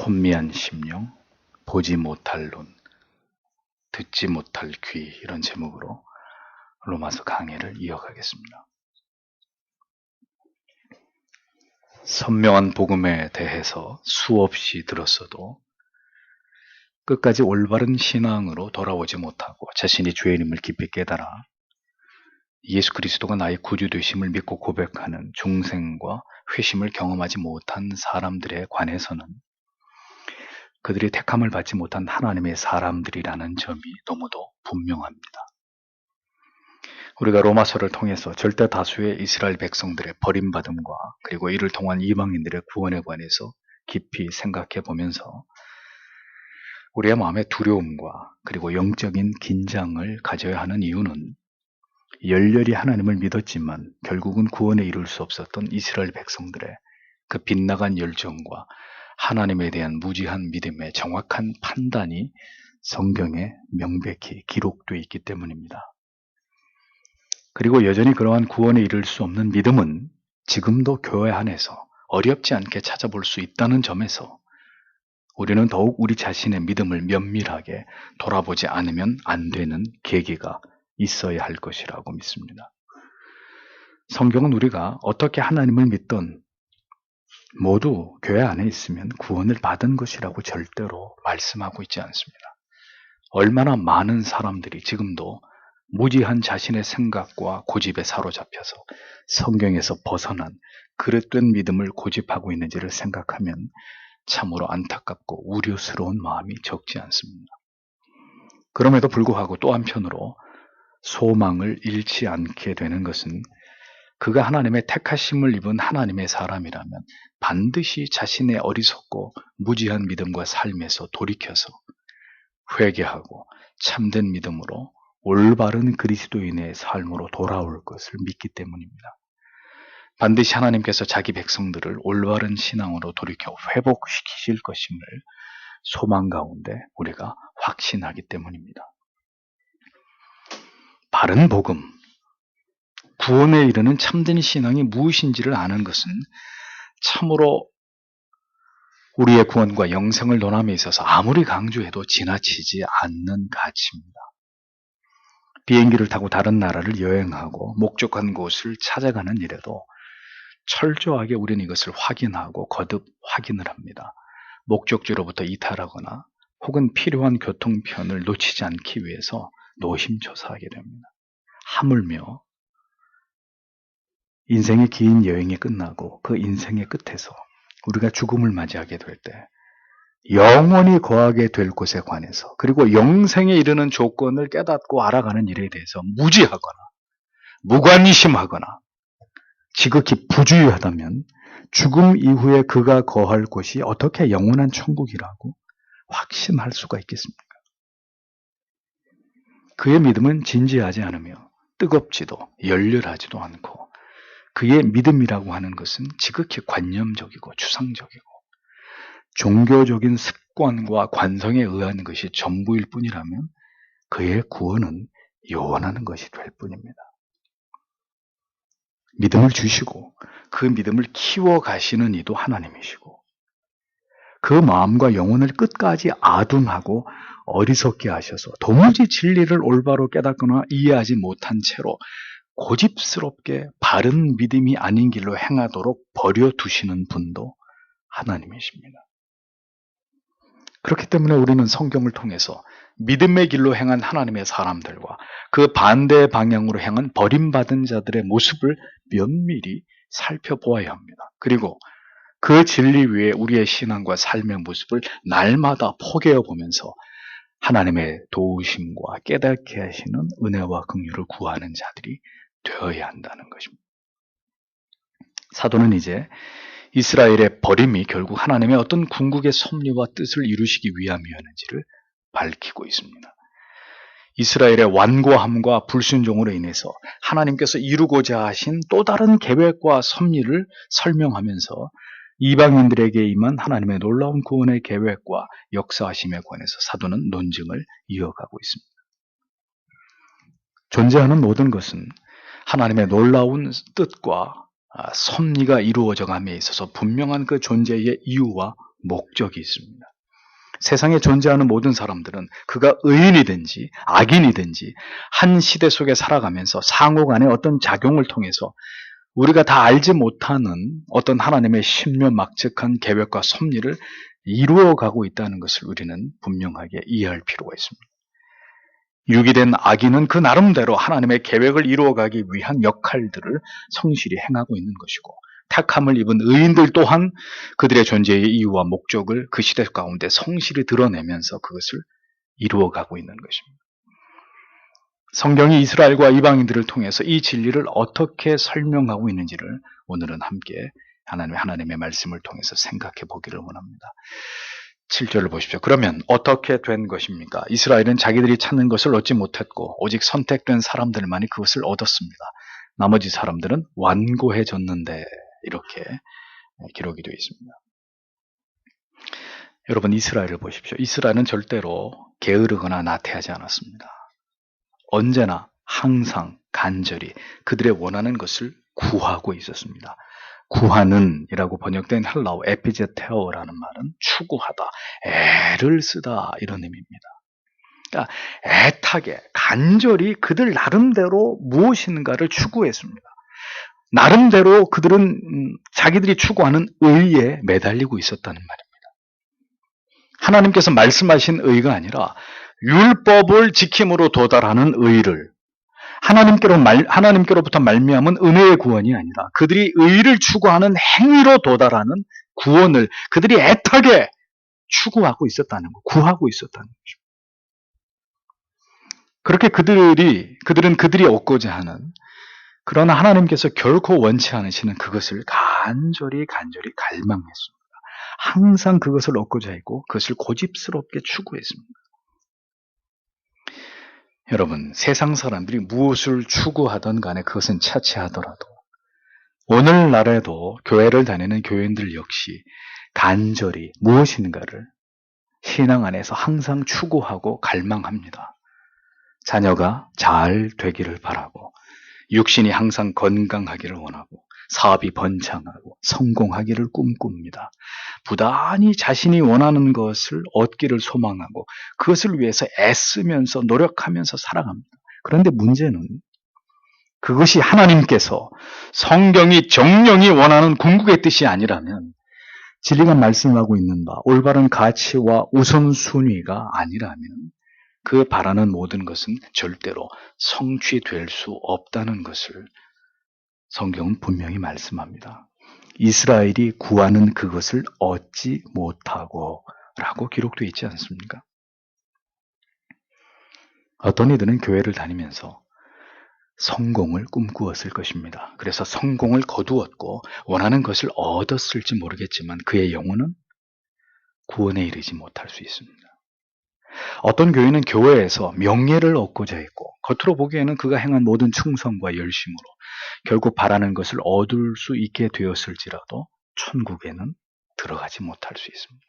혼미한 심령, 보지 못할 눈, 듣지 못할 귀, 이런 제목으로 로마서 강해를 이어가겠습니다. 선명한 복음에 대해서 수없이 들었어도 끝까지 올바른 신앙으로 돌아오지 못하고 자신이 죄인임을 깊이 깨달아 예수 그리스도가 나의 구주 되심을 믿고 고백하는 중생과 회심을 경험하지 못한 사람들에 관해서는 그들이 택함을 받지 못한 하나님의 사람들이라는 점이 너무도 분명합니다. 우리가 로마서를 통해서 절대 다수의 이스라엘 백성들의 버림받음과 그리고 이를 통한 이방인들의 구원에 관해서 깊이 생각해 보면서 우리의 마음의 두려움과 그리고 영적인 긴장을 가져야 하는 이유는 열렬히 하나님을 믿었지만 결국은 구원에 이룰 수 없었던 이스라엘 백성들의 그 빗나간 열정과 하나님에 대한 무지한 믿음의 정확한 판단이 성경에 명백히 기록되어 있기 때문입니다. 그리고 여전히 그러한 구원에 이를 수 없는 믿음은 지금도 교회 안에서 어렵지 않게 찾아볼 수 있다는 점에서 우리는 더욱 우리 자신의 믿음을 면밀하게 돌아보지 않으면 안 되는 계기가 있어야 할 것이라고 믿습니다. 성경은 우리가 어떻게 하나님을 믿던 모두 교회 안에 있으면 구원을 받은 것이라고 절대로 말씀하고 있지 않습니다. 얼마나 많은 사람들이 지금도 무지한 자신의 생각과 고집에 사로잡혀서 성경에서 벗어난 그릇된 믿음을 고집하고 있는지를 생각하면 참으로 안타깝고 우려스러운 마음이 적지 않습니다. 그럼에도 불구하고 또 한편으로 소망을 잃지 않게 되는 것은 그가 하나님의 택하심을 입은 하나님의 사람이라면 반드시 자신의 어리석고 무지한 믿음과 삶에서 돌이켜서 회개하고 참된 믿음으로 올바른 그리스도인의 삶으로 돌아올 것을 믿기 때문입니다. 반드시 하나님께서 자기 백성들을 올바른 신앙으로 돌이켜 회복시키실 것임을 소망 가운데 우리가 확신하기 때문입니다. 바른 복음, 구원에 이르는 참된 신앙이 무엇인지를 아는 것은 참으로 우리의 구원과 영생을 논함에 있어서 아무리 강조해도 지나치지 않는 가치입니다. 비행기를 타고 다른 나라를 여행하고 목적한 곳을 찾아가는 일에도 철저하게 우리는 이것을 확인하고 거듭 확인을 합니다. 목적지로부터 이탈하거나 혹은 필요한 교통편을 놓치지 않기 위해서 노심초사하게 됩니다. 하물며 인생의 긴 여행이 끝나고 그 인생의 끝에서 우리가 죽음을 맞이하게 될 때 영원히 거하게 될 곳에 관해서 그리고 영생에 이르는 조건을 깨닫고 알아가는 일에 대해서 무지하거나 무관심하거나 지극히 부주의하다면 죽음 이후에 그가 거할 곳이 어떻게 영원한 천국이라고 확신할 수가 있겠습니까? 그의 믿음은 진지하지 않으며 뜨겁지도 열렬하지도 않고 그의 믿음이라고 하는 것은 지극히 관념적이고 추상적이고 종교적인 습관과 관성에 의한 것이 전부일 뿐이라면 그의 구원은 요원하는 것이 될 뿐입니다. 믿음을 주시고 그 믿음을 키워가시는 이도 하나님이시고 그 마음과 영혼을 끝까지 아둔하고 어리석게 하셔서 도무지 진리를 올바로 깨닫거나 이해하지 못한 채로 고집스럽게 바른 믿음이 아닌 길로 행하도록 버려두시는 분도 하나님이십니다. 그렇기 때문에 우리는 성경을 통해서 믿음의 길로 행한 하나님의 사람들과 그 반대 방향으로 향한 버림받은 자들의 모습을 면밀히 살펴보아야 합니다. 그리고 그 진리 위에 우리의 신앙과 삶의 모습을 날마다 포개어 보면서 하나님의 도우심과 깨닫게 하시는 은혜와 긍휼을 구하는 자들이 되어야 한다는 것입니다. 사도는 이제 이스라엘의 버림이 결국 하나님의 어떤 궁극의 섭리와 뜻을 이루시기 위함이었는지를 밝히고 있습니다. 이스라엘의 완고함과 불순종으로 인해서 하나님께서 이루고자 하신 또 다른 계획과 섭리를 설명하면서 이방인들에게 임한 하나님의 놀라운 구원의 계획과 역사하심에 관해서 사도는 논증을 이어가고 있습니다. 존재하는 모든 것은 하나님의 놀라운 뜻과 섭리가 이루어져 감에 있어서 분명한 그 존재의 이유와 목적이 있습니다. 세상에 존재하는 모든 사람들은 그가 의인이든지 악인이든지 한 시대 속에 살아가면서 상호 간의 어떤 작용을 통해서 우리가 다 알지 못하는 어떤 하나님의 신묘막측한 계획과 섭리를 이루어가고 있다는 것을 우리는 분명하게 이해할 필요가 있습니다. 유기된 악인은 그 나름대로 하나님의 계획을 이루어가기 위한 역할들을 성실히 행하고 있는 것이고, 택함을 입은 의인들 또한 그들의 존재의 이유와 목적을 그 시대 가운데 성실히 드러내면서 그것을 이루어가고 있는 것입니다. 성경이 이스라엘과 이방인들을 통해서 이 진리를 어떻게 설명하고 있는지를 오늘은 함께 하나님의 말씀을 통해서 생각해 보기를 원합니다. 7절을 보십시오. 그러면 어떻게 된 것입니까? 이스라엘은 자기들이 찾는 것을 얻지 못했고 오직 선택된 사람들만이 그것을 얻었습니다. 나머지 사람들은 완고해졌는데, 이렇게 기록이 되어 있습니다. 여러분, 이스라엘을 보십시오. 이스라엘은 절대로 게으르거나 나태하지 않았습니다. 언제나 항상 간절히 그들의 원하는 것을 구하고 있었습니다. 구하는 이라고 번역된 헬라어 에피제테오라는 말은 추구하다, 애를 쓰다, 이런 의미입니다. 그러니까 애타게 간절히 그들 나름대로 무엇인가를 추구했습니다. 나름대로 그들은 자기들이 추구하는 의에 매달리고 있었다는 말입니다. 하나님께서 말씀하신 의가 아니라 율법을 지킴으로 도달하는 의를, 하나님께로부터 말미암은 은혜의 구원이 아니라 그들이 의를 추구하는 행위로 도달하는 구원을 그들이 애타게 추구하고 있었다는 것, 구하고 있었다는 것입니다. 그렇게 그들은 그들이 얻고자 하는, 그러나 하나님께서 결코 원치 않으시는 그것을 간절히 갈망했습니다. 항상 그것을 얻고자 했고 그것을 고집스럽게 추구했습니다. 여러분, 세상 사람들이 무엇을 추구하던 간에 그것은 차치하더라도 오늘날에도 교회를 다니는 교인들 역시 간절히 무엇인가를 신앙 안에서 항상 추구하고 갈망합니다. 자녀가 잘 되기를 바라고, 육신이 항상 건강하기를 원하고, 사업이 번창하고 성공하기를 꿈꿉니다. 부단히 자신이 원하는 것을 얻기를 소망하고 그것을 위해서 애쓰면서 노력하면서 살아갑니다. 그런데 문제는 그것이 하나님께서 성경이 정령이 원하는 궁극의 뜻이 아니라면, 진리가 말씀하고 있는 바 올바른 가치와 우선순위가 아니라면 그 바라는 모든 것은 절대로 성취될 수 없다는 것을 성경은 분명히 말씀합니다. 이스라엘이 구하는 그것을 얻지 못하고 라고 기록되어 있지 않습니까? 어떤 이들은 교회를 다니면서 성공을 꿈꾸었을 것입니다. 그래서 성공을 거두었고 원하는 것을 얻었을지 모르겠지만 그의 영혼은 구원에 이르지 못할 수 있습니다. 어떤 교인은 교회에서 명예를 얻고자 했고 겉으로 보기에는 그가 행한 모든 충성과 열심으로 결국 바라는 것을 얻을 수 있게 되었을지라도 천국에는 들어가지 못할 수 있습니다.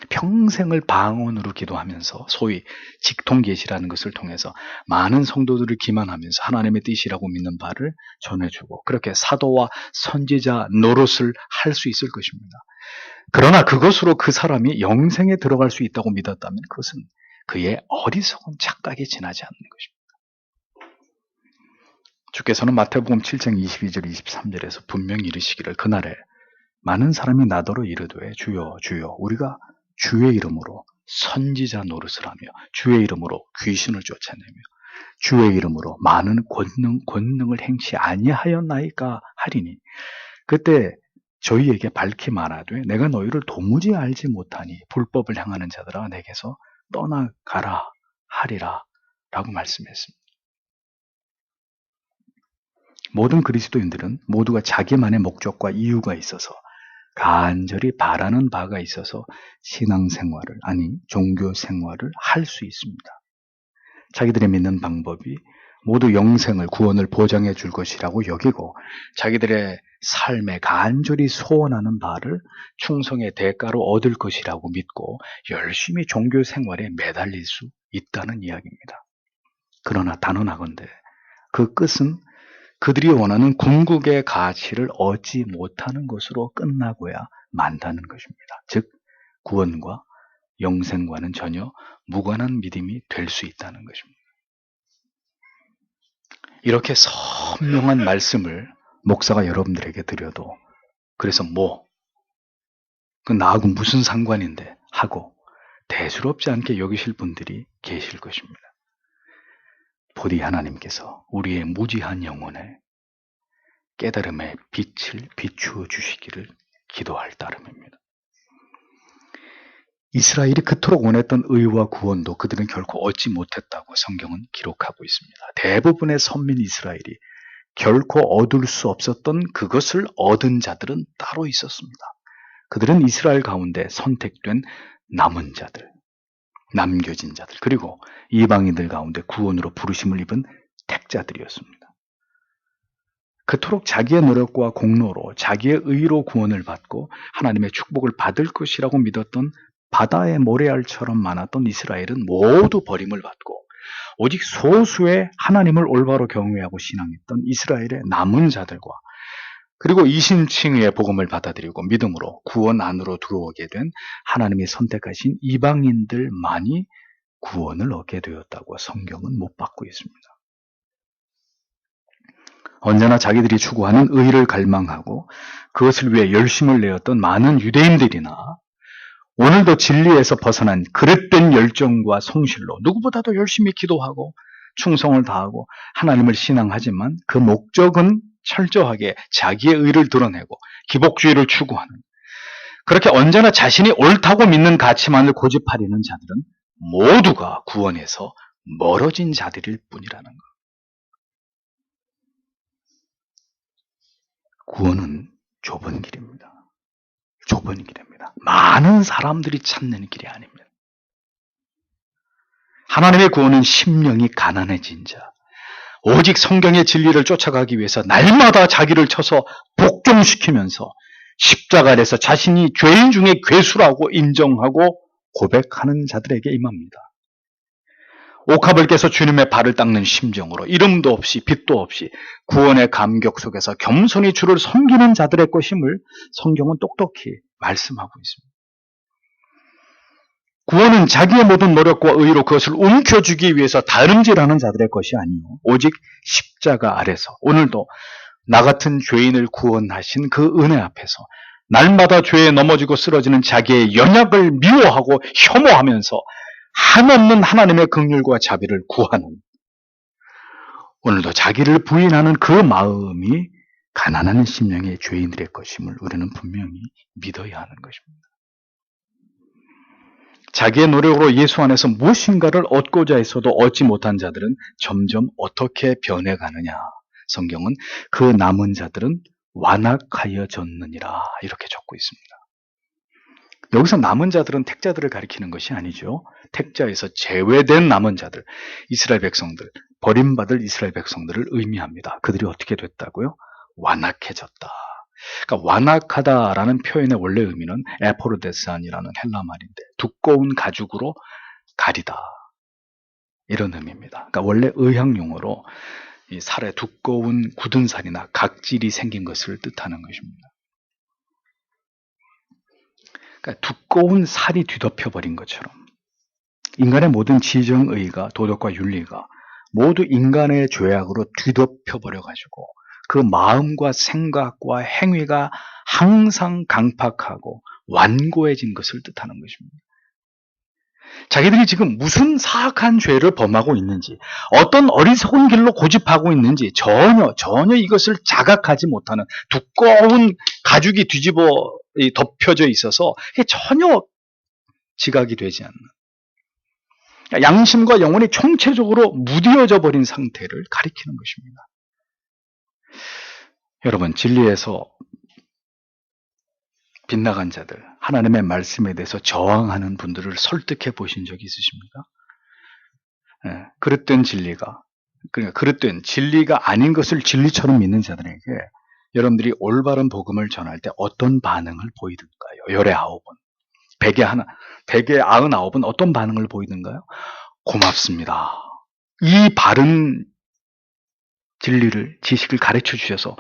평생을 방언으로 기도하면서 소위 직통계시라는 것을 통해서 많은 성도들을 기만하면서 하나님의 뜻이라고 믿는 바를 전해주고 그렇게 사도와 선지자 노릇을 할 수 있을 것입니다. 그러나 그것으로 그 사람이 영생에 들어갈 수 있다고 믿었다면 그것은 그의 어리석은 착각에 지나지 않는 것입니다. 주께서는 마태복음 7장 22절 23절에서 분명히 이르시기를 그날에 많은 사람이 나더러 이르되 주여 주여 우리가 주의 이름으로 선지자 노릇을 하며 주의 이름으로 귀신을 쫓아내며 주의 이름으로 많은 권능을 행치 아니하였나이까 하리니 그때 저희에게 밝히 말하되 내가 너희를 도무지 알지 못하니 불법을 행하는 자들아 내게서 떠나가라 하리라 라고 말씀했습니다. 모든 그리스도인들은 모두가 자기만의 목적과 이유가 있어서 간절히 바라는 바가 있어서 신앙생활을 종교생활을 할 수 있습니다. 자기들이 믿는 방법이 모두 영생을 구원을 보장해 줄 것이라고 여기고 자기들의 삶에 간절히 소원하는 바를 충성의 대가로 얻을 것이라고 믿고 열심히 종교생활에 매달릴 수 있다는 이야기입니다. 그러나 단언하건대 그 끝은 그들이 원하는 궁극의 가치를 얻지 못하는 것으로 끝나고야 만다는 것입니다. 즉 구원과 영생과는 전혀 무관한 믿음이 될 수 있다는 것입니다. 이렇게 선명한 말씀을 목사가 여러분들에게 드려도 그래서 그 나하고 무슨 상관인데 하고 대수롭지 않게 여기실 분들이 계실 것입니다. 부디 하나님께서 우리의 무지한 영혼에 깨달음의 빛을 비추어 주시기를 기도할 따름입니다. 이스라엘이 그토록 원했던 의와 구원도 그들은 결코 얻지 못했다고 성경은 기록하고 있습니다. 대부분의 선민 이스라엘이 결코 얻을 수 없었던 그것을 얻은 자들은 따로 있었습니다. 그들은 이스라엘 가운데 선택된 남은 자들, 남겨진 자들, 그리고 이방인들 가운데 구원으로 부르심을 입은 택자들이었습니다. 그토록 자기의 노력과 공로로 자기의 의로 구원을 받고 하나님의 축복을 받을 것이라고 믿었던 바다의 모래알처럼 많았던 이스라엘은 모두 버림을 받고 오직 소수의 하나님을 올바로 경외하고 신앙했던 이스라엘의 남은 자들과 그리고 이신칭의 복음을 받아들이고 믿음으로 구원 안으로 들어오게 된 하나님이 선택하신 이방인들만이 구원을 얻게 되었다고 성경은 못 받고 있습니다. 언제나 자기들이 추구하는 의를 갈망하고 그것을 위해 열심을 내었던 많은 유대인들이나 오늘도 진리에서 벗어난 그릇된 열정과 성실로 누구보다도 열심히 기도하고 충성을 다하고 하나님을 신앙하지만 그 목적은 철저하게 자기의 의를 드러내고 기복주의를 추구하는 그렇게 언제나 자신이 옳다고 믿는 가치만을 고집하려는 자들은 모두가 구원에서 멀어진 자들일 뿐이라는 것. 구원은 좁은 길입니다. 좁은 길입니다. 많은 사람들이 찾는 길이 아닙니다. 하나님의 구원은 심령이 가난해진 자, 오직 성경의 진리를 쫓아가기 위해서 날마다 자기를 쳐서 복종시키면서 십자가 아래서 자신이 죄인 중에 괴수라고 인정하고 고백하는 자들에게 임합니다. 옥합을 깨서 주님의 발을 닦는 심정으로 이름도 없이 빛도 없이 구원의 감격 속에서 겸손히 주를 섬기는 자들의 것임을 성경은 똑똑히 말씀하고 있습니다. 구원은 자기의 모든 노력과 의로 그것을 움켜쥐기 위해서 다름질하는 자들의 것이 아니요 오직 십자가 아래서 오늘도 나 같은 죄인을 구원하신 그 은혜 앞에서 날마다 죄에 넘어지고 쓰러지는 자기의 연약을 미워하고 혐오하면서 한없는 하나님의 긍휼과 자비를 구하는 오늘도 자기를 부인하는 그 마음이 가난한 심령의 죄인들의 것임을 우리는 분명히 믿어야 하는 것입니다. 자기의 노력으로 예수 안에서 무엇인가를 얻고자 했어도 얻지 못한 자들은 점점 어떻게 변해가느냐. 성경은 그 남은 자들은 완악하여졌느니라 이렇게 적고 있습니다. 여기서 남은 자들은 택자들을 가리키는 것이 아니죠. 택자에서 제외된 남은 자들, 이스라엘 백성들, 버림받을 이스라엘 백성들을 의미합니다. 그들이 어떻게 됐다고요? 완악해졌다. 그러니까 완악하다라는 표현의 원래 의미는 에포르데산이라는 헬라 말인데 두꺼운 가죽으로 가리다 이런 의미입니다. 그러니까 원래 의학용어로 이 살에 두꺼운 굳은 살이나 각질이 생긴 것을 뜻하는 것입니다. 그러니까 두꺼운 살이 뒤덮여버린 것처럼 인간의 모든 지정의가 도덕과 윤리가 모두 인간의 죄악으로 뒤덮여버려가지고 그 마음과 생각과 행위가 항상 강팍하고 완고해진 것을 뜻하는 것입니다. 자기들이 지금 무슨 사악한 죄를 범하고 있는지 어떤 어리석은 길로 고집하고 있는지 전혀 이것을 자각하지 못하는 두꺼운 가죽이 덮여져 있어서 전혀 지각이 되지 않는 양심과 영혼이 총체적으로 무뎌져 버린 상태를 가리키는 것입니다. 여러분, 진리에서 빗나간 자들, 하나님의 말씀에 대해서 저항하는 분들을 설득해 보신 적이 있으십니까? 그릇된 진리가, 그러니까 그릇된 진리가 아닌 것을 진리처럼 믿는 자들에게 여러분들이 올바른 복음을 전할 때 어떤 반응을 보이던가요? 열의 9은, 100의 99은 어떤 반응을 보이던가요? 고맙습니다. 이 바른 진리를, 지식을 가르쳐 주셔서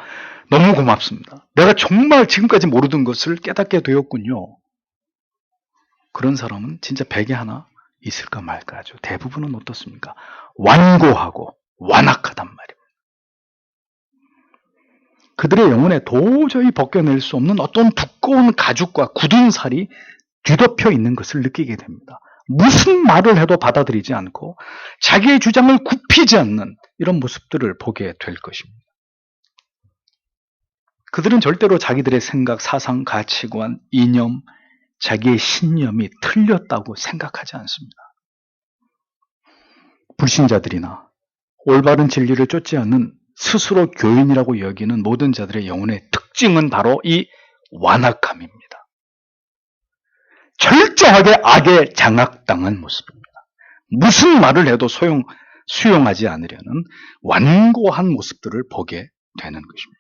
너무 고맙습니다. 내가 정말 지금까지 모르던 것을 깨닫게 되었군요. 그런 사람은 진짜 100에 하나 있을까 말까 하죠. 대부분은 어떻습니까? 완고하고 완악하단 말이에요. 그들의 영혼에 도저히 벗겨낼 수 없는 어떤 두꺼운 가죽과 굳은 살이 뒤덮여 있는 것을 느끼게 됩니다. 무슨 말을 해도 받아들이지 않고 자기의 주장을 굽히지 않는 이런 모습들을 보게 될 것입니다. 그들은 절대로 자기들의 생각, 사상, 가치관, 이념, 자기의 신념이 틀렸다고 생각하지 않습니다. 불신자들이나 올바른 진리를 쫓지 않는 스스로 교인이라고 여기는 모든 자들의 영혼의 특징은 바로 이 완악함입니다. 철저하게 악에 장악당한 모습입니다. 무슨 말을 해도 수용하지 않으려는 완고한 모습들을 보게 되는 것입니다.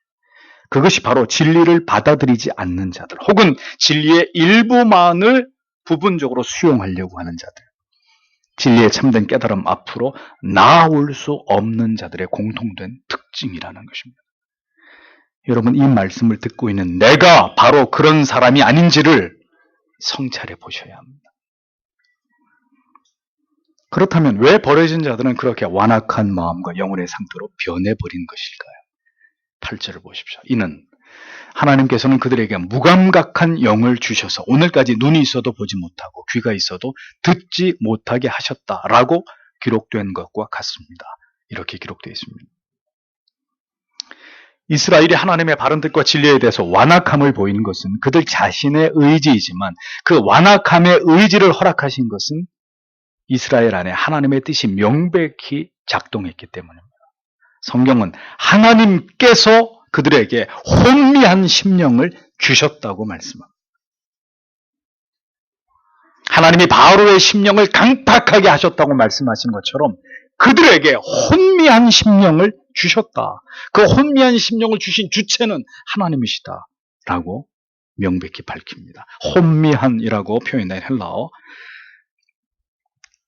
그것이 바로 진리를 받아들이지 않는 자들, 혹은 진리의 일부만을 부분적으로 수용하려고 하는 자들, 진리의 참된 깨달음 앞으로 나아올 수 없는 자들의 공통된 특징이라는 것입니다. 여러분, 이 말씀을 듣고 있는 내가 바로 그런 사람이 아닌지를 성찰해 보셔야 합니다. 그렇다면 왜 버려진 자들은 그렇게 완악한 마음과 영혼의 상태로 변해버린 것일까요? 8절을 보십시오. 이는 하나님께서는 그들에게 무감각한 영을 주셔서 오늘까지 눈이 있어도 보지 못하고 귀가 있어도 듣지 못하게 하셨다라고 기록된 것과 같습니다. 이렇게 기록되어 있습니다. 이스라엘이 하나님의 바른 뜻과 진리에 대해서 완악함을 보이는 것은 그들 자신의 의지이지만 그 완악함의 의지를 허락하신 것은 이스라엘 안에 하나님의 뜻이 명백히 작동했기 때문입니다. 성경은 하나님께서 그들에게 혼미한 심령을 주셨다고 말씀합니다. 하나님이 바로의 심령을 강팍하게 하셨다고 말씀하신 것처럼 그들에게 혼미한 심령을 주셨다. 그 혼미한 심령을 주신 주체는 하나님이시다 라고 명백히 밝힙니다. 혼미한이라고 표현된 헬라어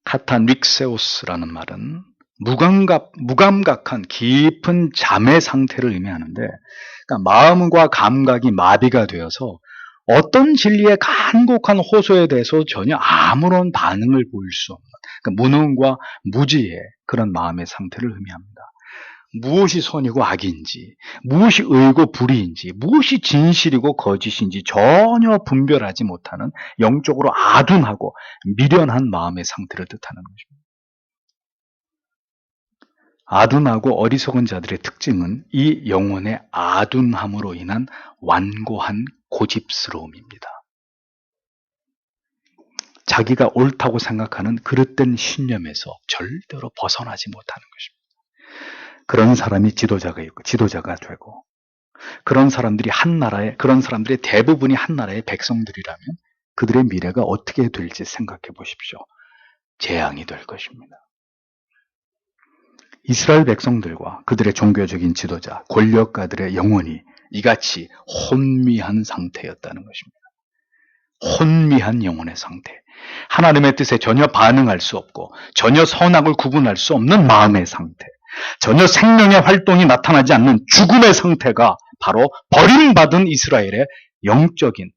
카타닉세오스라는 말은 무감각한 깊은 잠의 상태를 의미하는데, 그러니까 마음과 감각이 마비가 되어서 어떤 진리의 간곡한 호소에 대해서 전혀 아무런 반응을 보일 수 없는, 그러니까 무능과 무지의 그런 마음의 상태를 의미합니다. 무엇이 선이고 악인지, 무엇이 의고 불의인지, 무엇이 진실이고 거짓인지 전혀 분별하지 못하는 영적으로 아둔하고 미련한 마음의 상태를 뜻하는 것입니다. 아둔하고 어리석은 자들의 특징은 이 영혼의 아둔함으로 인한 완고한 고집스러움입니다. 자기가 옳다고 생각하는 그릇된 신념에서 절대로 벗어나지 못하는 것입니다. 그런 사람이 지도자가 되고, 그런 사람들이 그런 사람들의 대부분이 한 나라의 백성들이라면 그들의 미래가 어떻게 될지 생각해 보십시오. 재앙이 될 것입니다. 이스라엘 백성들과 그들의 종교적인 지도자, 권력가들의 영혼이 이같이 혼미한 상태였다는 것입니다. 혼미한 영혼의 상태. 하나님의 뜻에 전혀 반응할 수 없고 전혀 선악을 구분할 수 없는 마음의 상태. 전혀 생명의 활동이 나타나지 않는 죽음의 상태가 바로 버림받은 이스라엘의 영적인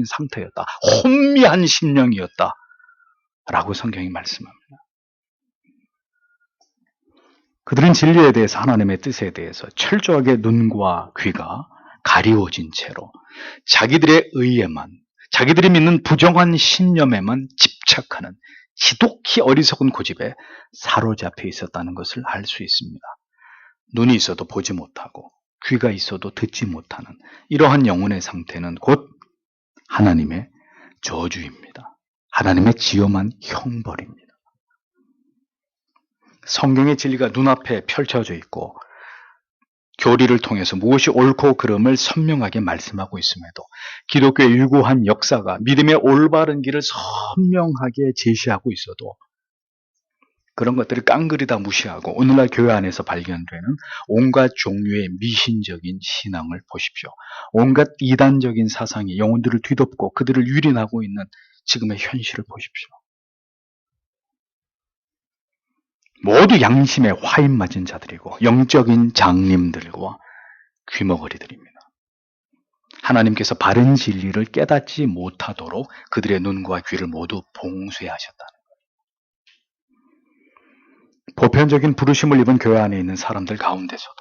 상태였다. 혼미한 심령이었다 라고 성경이 말씀합니다. 그들은 진리에 대해서, 하나님의 뜻에 대해서 철저하게 눈과 귀가 가리워진 채로 자기들의 의에만, 자기들이 믿는 부정한 신념에만 집착하는 지독히 어리석은 고집에 사로잡혀 있었다는 것을 알 수 있습니다. 눈이 있어도 보지 못하고 귀가 있어도 듣지 못하는 이러한 영혼의 상태는 곧 하나님의 저주입니다. 하나님의 지엄한 형벌입니다. 성경의 진리가 눈앞에 펼쳐져 있고 교리를 통해서 무엇이 옳고 그름을 선명하게 말씀하고 있음에도 기독교의 유구한 역사가 믿음의 올바른 길을 선명하게 제시하고 있어도 그런 것들을 깡그리다 무시하고 오늘날 교회 안에서 발견되는 온갖 종류의 미신적인 신앙을 보십시오. 온갖 이단적인 사상이 영혼들을 뒤덮고 그들을 유린하고 있는 지금의 현실을 보십시오. 모두 양심에 화인 맞은 자들이고 영적인 장님들과 귀머거리들입니다. 하나님께서 바른 진리를 깨닫지 못하도록 그들의 눈과 귀를 모두 봉쇄하셨다는 거예요. 보편적인 부르심을 입은 교회 안에 있는 사람들 가운데서도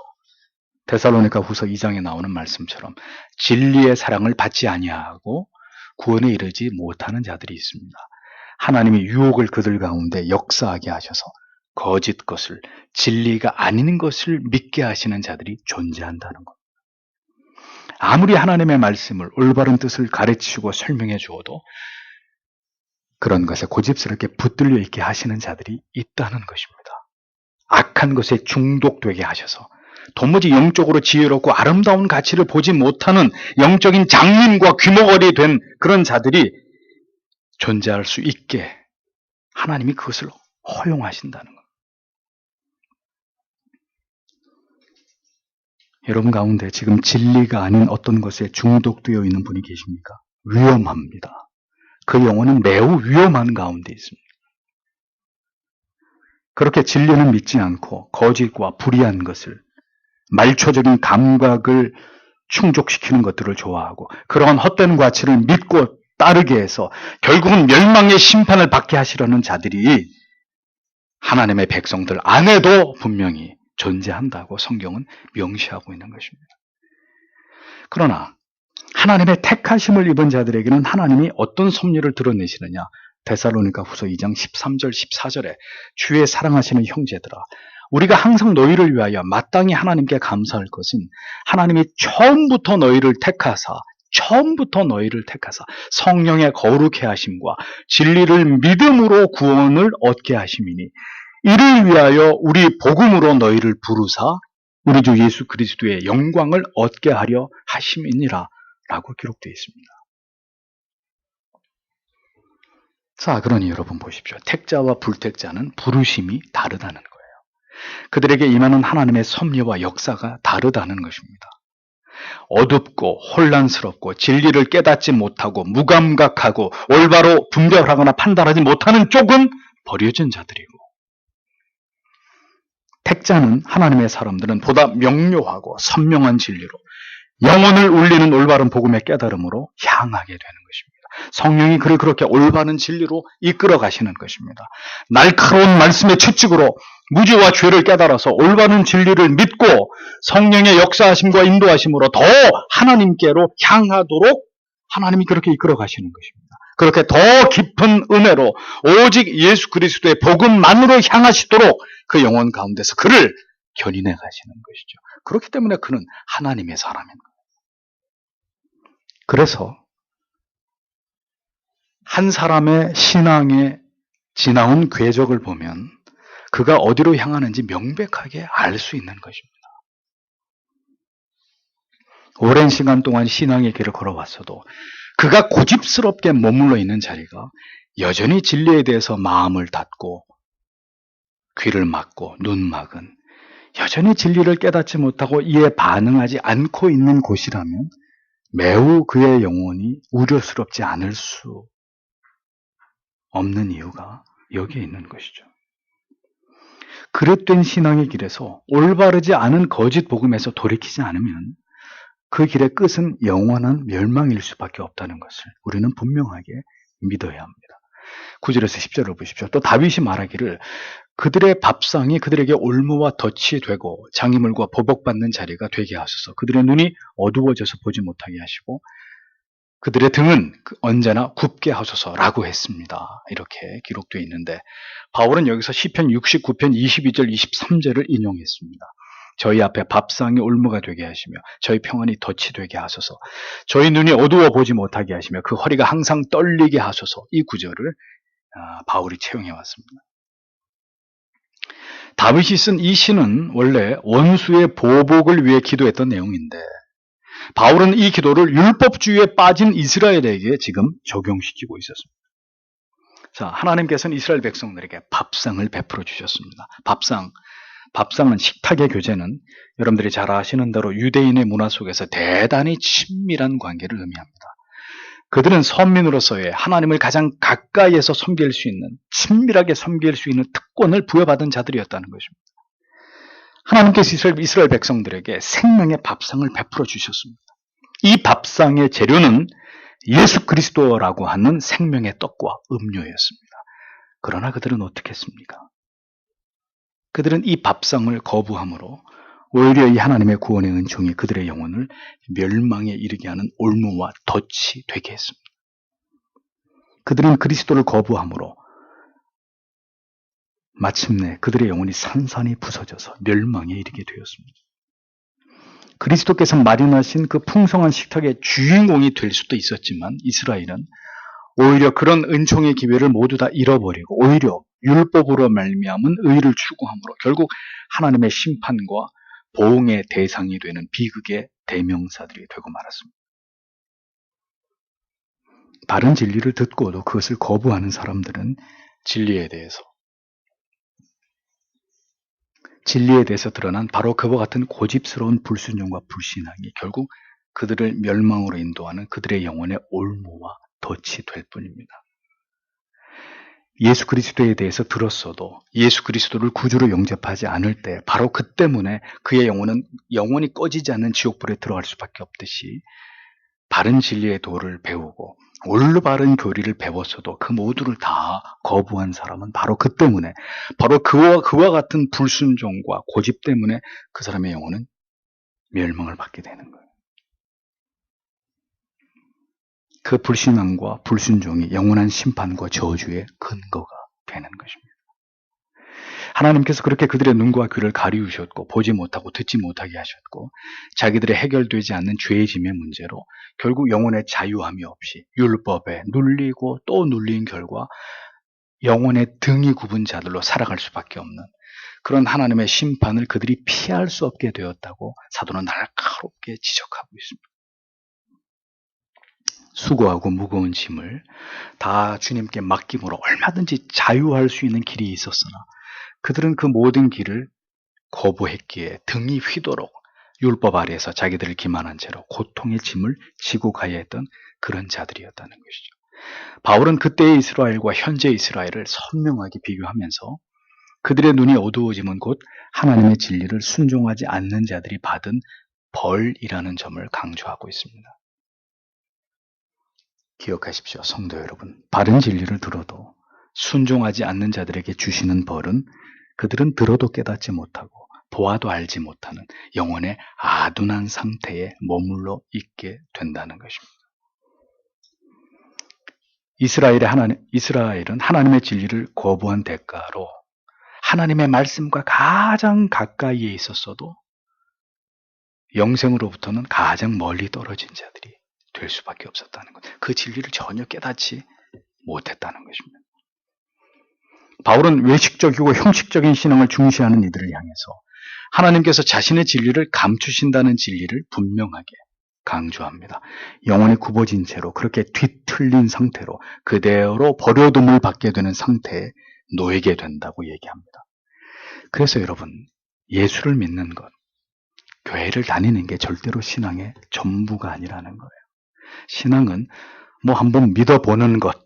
데살로니가 후서 2장에 나오는 말씀처럼 진리의 사랑을 받지 아니하고 구원에 이르지 못하는 자들이 있습니다. 하나님이 유혹을 그들 가운데 역사하게 하셔서 거짓 것을, 진리가 아닌 것을 믿게 하시는 자들이 존재한다는 것. 아무리 하나님의 말씀을 올바른 뜻을 가르치고 설명해 주어도 그런 것에 고집스럽게 붙들려 있게 하시는 자들이 있다는 것입니다. 악한 것에 중독되게 하셔서 도무지 영적으로 지혜롭고 아름다운 가치를 보지 못하는 영적인 장님과 귀머거리 된 그런 자들이 존재할 수 있게 하나님이 그것을 허용하신다는 것. 여러분 가운데 지금 진리가 아닌 어떤 것에 중독되어 있는 분이 계십니까? 위험합니다. 그 영혼은 매우 위험한 가운데 있습니다. 그렇게 진리는 믿지 않고 거짓과 불의한 것을, 말초적인 감각을 충족시키는 것들을 좋아하고 그러한 헛된 가치를 믿고 따르게 해서 결국은 멸망의 심판을 받게 하시려는 자들이 하나님의 백성들 안에도 분명히 존재한다고 성경은 명시하고 있는 것입니다. 그러나 하나님의 택하심을 입은 자들에게는 하나님이 어떤 섭리를 드러내시느냐? 데살로니가 후서 2장 13절 14절에 주의 사랑하시는 형제들아, 우리가 항상 너희를 위하여 마땅히 하나님께 감사할 것은 하나님이 처음부터 너희를 택하사 성령의 거룩해 하심과 진리를 믿음으로 구원을 얻게 하심이니 이를 위하여 우리 복음으로 너희를 부르사 우리 주 예수 그리스도의 영광을 얻게 하려 하심이니라 라고 기록되어 있습니다. 자, 그러니 여러분 보십시오. 택자와 불택자는 부르심이 다르다는 거예요. 그들에게 임하는 하나님의 섭리와 역사가 다르다는 것입니다. 어둡고 혼란스럽고 진리를 깨닫지 못하고 무감각하고 올바로 분별하거나 판단하지 못하는 쪽은 버려진 자들이고, 택자는 하나님의 사람들은 보다 명료하고 선명한 진리로 영혼을 울리는 올바른 복음의 깨달음으로 향하게 되는 것입니다. 성령이 그를 그렇게 올바른 진리로 이끌어 가시는 것입니다. 날카로운 말씀의 채찍으로 무지와 죄를 깨달아서 올바른 진리를 믿고 성령의 역사하심과 인도하심으로 더 하나님께로 향하도록 하나님이 그렇게 이끌어 가시는 것입니다. 그렇게 더 깊은 은혜로 오직 예수 그리스도의 복음만으로 향하시도록 그 영혼 가운데서 그를 견인해 가시는 것이죠. 그렇기 때문에 그는 하나님의 사람인 거예요. 그래서 한 사람의 신앙에 지나온 궤적을 보면 그가 어디로 향하는지 명백하게 알 수 있는 것입니다. 오랜 시간 동안 신앙의 길을 걸어왔어도 그가 고집스럽게 머물러 있는 자리가 여전히 진리에 대해서 마음을 닫고 귀를 막고 눈 막은, 여전히 진리를 깨닫지 못하고 이에 반응하지 않고 있는 곳이라면 매우 그의 영혼이 우려스럽지 않을 수 없는 이유가 여기에 있는 것이죠. 그릇된 신앙의 길에서 올바르지 않은 거짓 복음에서 돌이키지 않으면 그 길의 끝은 영원한 멸망일 수밖에 없다는 것을 우리는 분명하게 믿어야 합니다. 9절에서 10절을 보십시오. 또 다윗이 말하기를 그들의 밥상이 그들에게 올무와 덫이 되고 장애물과 보복받는 자리가 되게 하소서. 그들의 눈이 어두워져서 보지 못하게 하시고 그들의 등은 언제나 굽게 하소서라고 했습니다. 이렇게 기록되어 있는데 바울은 여기서 시편 69편 22절 23절을 인용했습니다. 저희 앞에 밥상이 올무가 되게 하시며 저희 평안이 덫이 되게 하소서. 저희 눈이 어두워 보지 못하게 하시며 그 허리가 항상 떨리게 하소서. 이 구절을 바울이 채용해 왔습니다. 다윗이 쓴 이 시는 원래 원수의 보복을 위해 기도했던 내용인데 바울은 이 기도를 율법주의에 빠진 이스라엘에게 지금 적용시키고 있었습니다. 자, 하나님께서는 이스라엘 백성들에게 밥상을 베풀어 주셨습니다. 밥상은 식탁의 교제는 여러분들이 잘 아시는 대로 유대인의 문화 속에서 대단히 친밀한 관계를 의미합니다. 그들은 선민으로서의 하나님을 가장 가까이에서 섬길 수 있는, 친밀하게 섬길 수 있는 특권을 부여받은 자들이었다는 것입니다. 하나님께서 이스라엘 백성들에게 생명의 밥상을 베풀어 주셨습니다. 이 밥상의 재료는 예수 그리스도라고 하는 생명의 떡과 음료였습니다. 그러나 그들은 어떻게 했습니까? 그들은 이 밥상을 거부함으로 오히려 이 하나님의 구원의 은총이 그들의 영혼을 멸망에 이르게 하는 올무와 덫이 되게 했습니다. 그들은 그리스도를 거부함으로 마침내 그들의 영혼이 산산이 부서져서 멸망에 이르게 되었습니다. 그리스도께서 마련하신 그 풍성한 식탁의 주인공이 될 수도 있었지만 이스라엘은 오히려 그런 은총의 기회를 모두 다 잃어버리고 오히려 율법으로 말미암은 의를 추구함으로 결국 하나님의 심판과 보응의 대상이 되는 비극의 대명사들이 되고 말았습니다. 바른 진리를 듣고도 그것을 거부하는 사람들은 진리에 대해서 드러난 바로 그와 같은 고집스러운 불순종과 불신앙이 결국 그들을 멸망으로 인도하는 그들의 영혼의 올무와 덫이 될 뿐입니다. 예수 그리스도에 대해서 들었어도 예수 그리스도를 구주로 영접하지 않을 때 바로 그 때문에 그의 영혼은 영원히 꺼지지 않는 지옥불에 들어갈 수밖에 없듯이 바른 진리의 도를 배우고 올바른 교리를 배웠어도 그 모두를 다 거부한 사람은 바로 그 때문에 바로 그와 같은 불순종과 고집 때문에 그 사람의 영혼은 멸망을 받게 되는 거예요. 그 불신앙과 불순종이 영원한 심판과 저주의 근거가 되는 것입니다. 하나님께서 그렇게 그들의 눈과 귀를 가리우셨고 보지 못하고 듣지 못하게 하셨고 자기들의 해결되지 않는 죄의 짐의 문제로 결국 영혼의 자유함이 없이 율법에 눌리고 또 눌린 결과 영혼의 등이 굽은 자들로 살아갈 수밖에 없는 그런 하나님의 심판을 그들이 피할 수 없게 되었다고 사도는 날카롭게 지적하고 있습니다. 수고하고 무거운 짐을 다 주님께 맡김으로 얼마든지 자유할 수 있는 길이 있었으나 그들은 그 모든 길을 거부했기에 등이 휘도록 율법 아래에서 자기들을 기만한 채로 고통의 짐을 지고 가야 했던 그런 자들이었다는 것이죠. 바울은 그때의 이스라엘과 현재의 이스라엘을 선명하게 비교하면서 그들의 눈이 어두워짐은 곧 하나님의 진리를 순종하지 않는 자들이 받은 벌이라는 점을 강조하고 있습니다. 기억하십시오, 성도 여러분. 바른 진리를 들어도 순종하지 않는 자들에게 주시는 벌은 그들은 들어도 깨닫지 못하고 보아도 알지 못하는 영혼의 아둔한 상태에 머물러 있게 된다는 것입니다. 이스라엘은 하나님의 진리를 거부한 대가로 하나님의 말씀과 가장 가까이에 있었어도 영생으로부터는 가장 멀리 떨어진 자들이 될 수밖에 없었다는 것. 그 진리를 전혀 깨닫지 못했다는 것입니다. 바울은 외식적이고 형식적인 신앙을 중시하는 이들을 향해서 하나님께서 자신의 진리를 감추신다는 진리를 분명하게 강조합니다. 영혼이 굽어진 채로 그렇게 뒤틀린 상태로 그대로 버려둠을 받게 되는 상태에 놓이게 된다고 얘기합니다. 그래서 여러분, 예수를 믿는 것, 교회를 다니는 게 절대로 신앙의 전부가 아니라는 거예요. 신앙은 뭐 한번 믿어보는 것,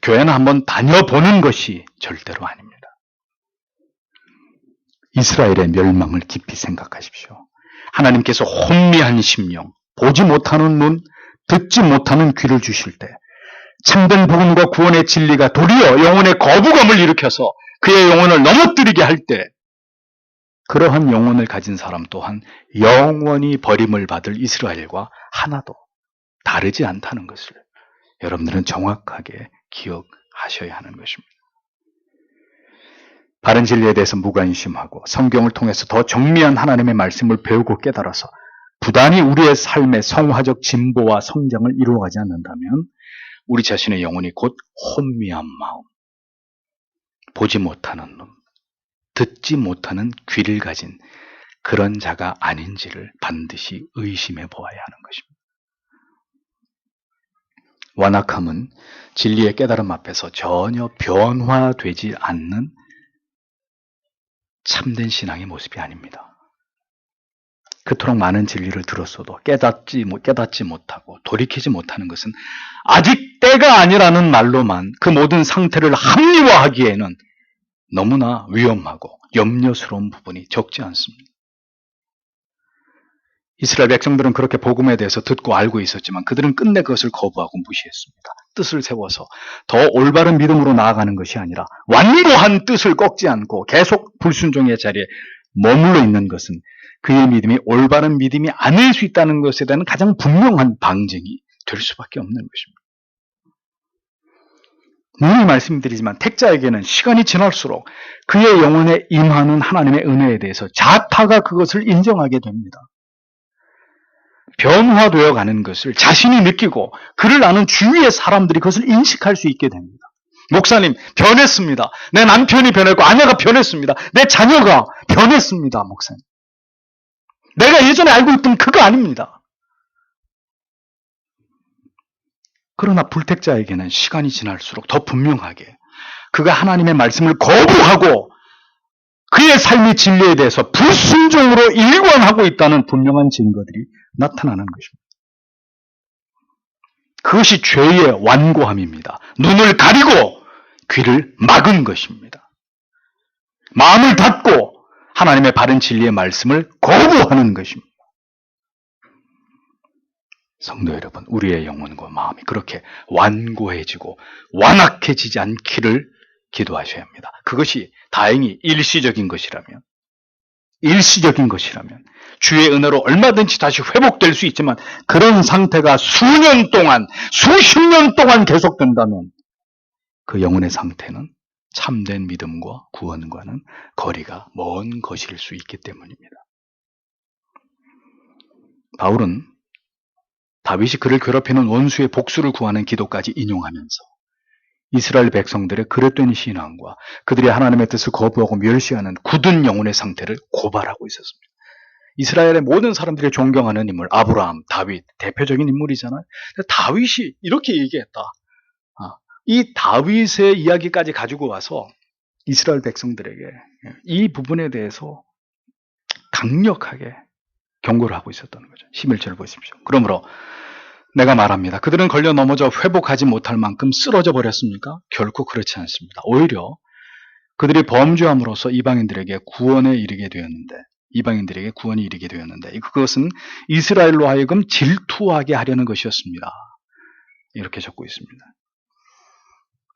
교회는 한번 다녀보는 것이 절대로 아닙니다. 이스라엘의 멸망을 깊이 생각하십시오. 하나님께서 혼미한 심령, 보지 못하는 눈, 듣지 못하는 귀를 주실 때 참된 복음과 구원의 진리가 도리어 영혼의 거부감을 일으켜서 그의 영혼을 넘어뜨리게 할 때 그러한 영혼을 가진 사람 또한 영원히 버림을 받을 이스라엘과 하나도 다르지 않다는 것을 여러분들은 정확하게 기억하셔야 하는 것입니다. 바른 진리에 대해서 무관심하고 성경을 통해서 더 정밀한 하나님의 말씀을 배우고 깨달아서 부단히 우리의 삶의 성화적 진보와 성장을 이루어가지 않는다면 우리 자신의 영혼이 곧 혼미한 마음, 보지 못하는 눈, 듣지 못하는 귀를 가진 그런 자가 아닌지를 반드시 의심해 보아야 하는 것입니다. 완악함은 진리의 깨달음 앞에서 전혀 변화되지 않는 참된 신앙의 모습이 아닙니다. 그토록 많은 진리를 들었어도 깨닫지 못하고 돌이키지 못하는 것은 아직 때가 아니라는 말로만 그 모든 상태를 합리화하기에는 너무나 위험하고 염려스러운 부분이 적지 않습니다. 이스라엘 백성들은 그렇게 복음에 대해서 듣고 알고 있었지만 그들은 끝내 그것을 거부하고 무시했습니다. 뜻을 세워서 더 올바른 믿음으로 나아가는 것이 아니라 완고한 뜻을 꺾지 않고 계속 불순종의 자리에 머물러 있는 것은 그의 믿음이 올바른 믿음이 아닐 수 있다는 것에 대한 가장 분명한 방증이 될 수밖에 없는 것입니다. 누누이 말씀드리지만 택자에게는 시간이 지날수록 그의 영혼에 임하는 하나님의 은혜에 대해서 자타가 그것을 인정하게 됩니다. 변화되어 가는 것을 자신이 느끼고 그를 아는 주위의 사람들이 그것을 인식할 수 있게 됩니다. 목사님, 변했습니다. 내 남편이 변했고 아내가 변했습니다. 내 자녀가 변했습니다. 목사님. 내가 예전에 알고 있던 그거 아닙니다. 그러나 불택자에게는 시간이 지날수록 더 분명하게 그가 하나님의 말씀을 거부하고 그의 삶의 진리에 대해서 불순종으로 일관하고 있다는 분명한 증거들이 나타나는 것입니다. 그것이 죄의 완고함입니다. 눈을 가리고 귀를 막은 것입니다. 마음을 닫고 하나님의 바른 진리의 말씀을 거부하는 것입니다. 성도 여러분, 우리의 영혼과 마음이 그렇게 완고해지고 완악해지지 않기를 기도하셔야 합니다. 그것이 다행히 일시적인 것이라면 주의 은혜로 얼마든지 다시 회복될 수 있지만 그런 상태가 수년 동안, 수십 년 동안 계속된다면 그 영혼의 상태는 참된 믿음과 구원과는 거리가 먼 것일 수 있기 때문입니다. 바울은 다윗이 그를 괴롭히는 원수의 복수를 구하는 기도까지 인용하면서 이스라엘 백성들의 그릇된 신앙과 그들이 하나님의 뜻을 거부하고 멸시하는 굳은 영혼의 상태를 고발하고 있었습니다. 이스라엘의 모든 사람들이 존경하는 인물, 아브라함, 다윗, 대표적인 인물이잖아요. 다윗이 이렇게 얘기했다. 이 다윗의 이야기까지 가지고 와서 이스라엘 백성들에게 이 부분에 대해서 강력하게 경고를 하고 있었다는 거죠. 11절을 보십시오. 그러므로 내가 말합니다. 그들은 걸려 넘어져 회복하지 못할 만큼 쓰러져 버렸습니까? 결코 그렇지 않습니다. 오히려 그들이 범죄함으로써 이방인들에게 구원이 이르게 되었는데 그것은 이스라엘로 하여금 질투하게 하려는 것이었습니다. 이렇게 적고 있습니다.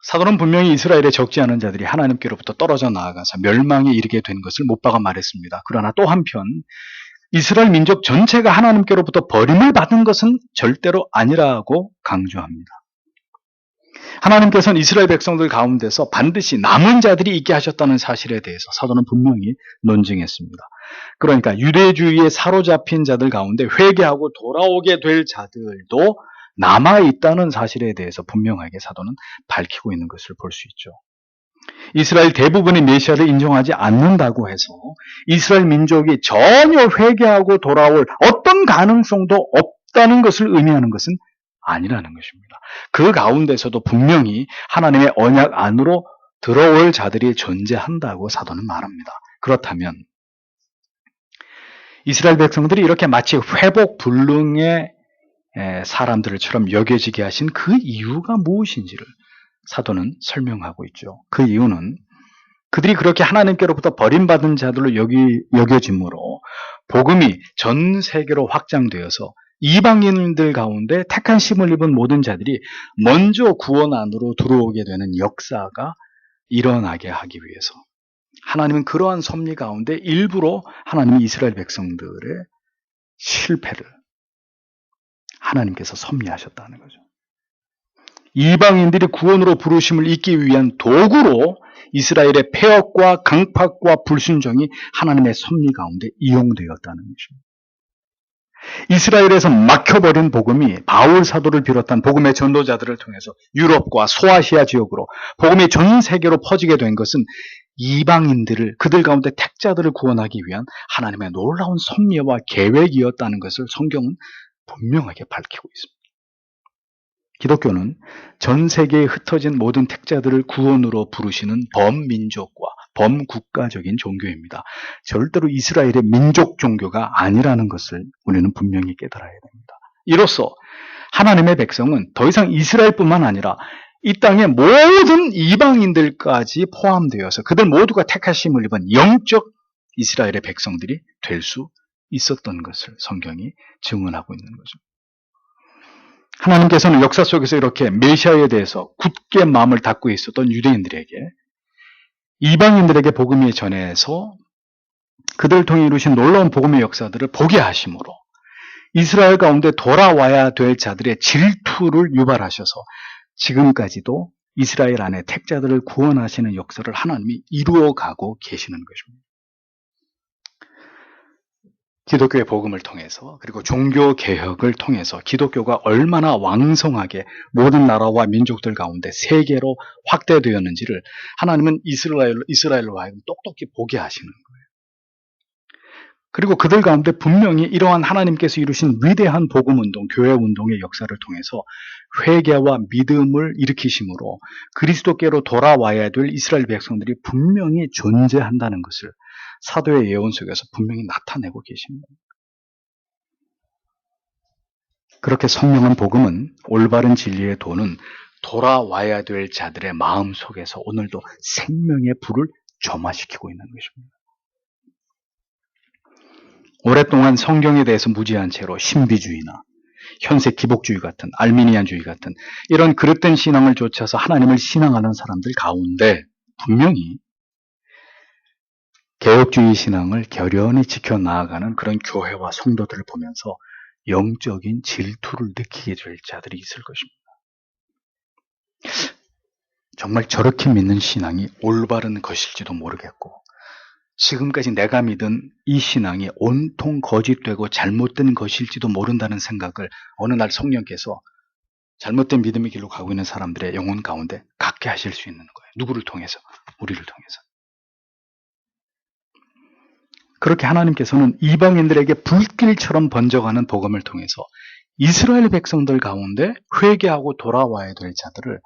사도는 분명히 이스라엘에 적지 않은 자들이 하나님께로부터 떨어져 나아가서 멸망에 이르게 된 것을 못 박아 말했습니다. 그러나 또 한편 이스라엘 민족 전체가 하나님께로부터 버림을 받은 것은 절대로 아니라고 강조합니다. 하나님께서는 이스라엘 백성들 가운데서 반드시 남은 자들이 있게 하셨다는 사실에 대해서 사도는 분명히 논증했습니다. 그러니까 유대주의에 사로잡힌 자들 가운데 회개하고 돌아오게 될 자들도 남아있다는 사실에 대해서 분명하게 사도는 밝히고 있는 것을 볼 수 있죠. 이스라엘 대부분이 메시아를 인정하지 않는다고 해서 이스라엘 민족이 전혀 회개하고 돌아올 어떤 가능성도 없다는 것을 의미하는 것은 아니라는 것입니다. 그 가운데서도 분명히 하나님의 언약 안으로 들어올 자들이 존재한다고 사도는 말합니다. 그렇다면 이스라엘 백성들이 이렇게 마치 회복 불능의 사람들처럼 여겨지게 하신 그 이유가 무엇인지를 사도는 설명하고 있죠. 그 이유는 그들이 그렇게 하나님께로부터 버림받은 자들로 여겨짐으로 복음이 전 세계로 확장되어서 이방인들 가운데 택한 심을 입은 모든 자들이 먼저 구원 안으로 들어오게 되는 역사가 일어나게 하기 위해서 하나님은 그러한 섭리 가운데 일부러 하나님이 이스라엘 백성들의 실패를 하나님께서 섭리하셨다는 거죠. 이방인들이 구원으로 부르심을 잊기 위한 도구로 이스라엘의 폐역과 강팍과 불순종이 하나님의 섭리 가운데 이용되었다는 것입니다. 이스라엘에서 막혀버린 복음이 바울 사도를 비롯한 복음의 전도자들을 통해서 유럽과 소아시아 지역으로 복음이 전 세계로 퍼지게 된 것은 이방인들을 그들 가운데 택자들을 구원하기 위한 하나님의 놀라운 섭리와 계획이었다는 것을 성경은 분명하게 밝히고 있습니다. 기독교는 전 세계에 흩어진 모든 택자들을 구원으로 부르시는 범민족과 범국가적인 종교입니다. 절대로 이스라엘의 민족 종교가 아니라는 것을 우리는 분명히 깨달아야 됩니다. 이로써 하나님의 백성은 더 이상 이스라엘뿐만 아니라 이 땅의 모든 이방인들까지 포함되어서 그들 모두가 택하심을 입은 영적 이스라엘의 백성들이 될 수 있었던 것을 성경이 증언하고 있는 거죠. 하나님께서는 역사 속에서 이렇게 메시아에 대해서 굳게 마음을 닫고 있었던 유대인들에게 이방인들에게 복음이 전해서 그들을 통해 이루신 놀라운 복음의 역사들을 보게 하심으로 이스라엘 가운데 돌아와야 될 자들의 질투를 유발하셔서 지금까지도 이스라엘 안에 택자들을 구원하시는 역사를 하나님이 이루어가고 계시는 것입니다. 기독교의 복음을 통해서 그리고 종교개혁을 통해서 기독교가 얼마나 왕성하게 모든 나라와 민족들 가운데 세계로 확대되었는지를 하나님은 이스라엘로 하여금 똑똑히 보게 하시는 거예요. 그리고 그들 가운데 분명히 이러한 하나님께서 이루신 위대한 복음운동, 교회운동의 역사를 통해서 회개와 믿음을 일으키심으로 그리스도께로 돌아와야 될 이스라엘 백성들이 분명히 존재한다는 것을 사도의 예언 속에서 분명히 나타내고 계십니다. 그렇게 선명한 복음은 올바른 진리의 도는 돌아와야 될 자들의 마음 속에서 오늘도 생명의 불을 점화시키고 있는 것입니다. 오랫동안 성경에 대해서 무지한 채로 신비주의나 현세 기복주의 같은 알미니안주의 같은 이런 그릇된 신앙을 좇아서 하나님을 신앙하는 사람들 가운데 분명히 개혁주의 신앙을 결연히 지켜나가는 그런 교회와 성도들을 보면서 영적인 질투를 느끼게 될 자들이 있을 것입니다. 정말 저렇게 믿는 신앙이 올바른 것일지도 모르겠고 지금까지 내가 믿은 이 신앙이 온통 거짓되고 잘못된 것일지도 모른다는 생각을 어느 날 성령께서 잘못된 믿음의 길로 가고 있는 사람들의 영혼 가운데 갖게 하실 수 있는 거예요. 누구를 통해서? 우리를 통해서. 그렇게 하나님께서는 이방인들에게 불길처럼 번져가는 복음을 통해서 이스라엘 백성들 가운데 회개하고 돌아와야 될 자들을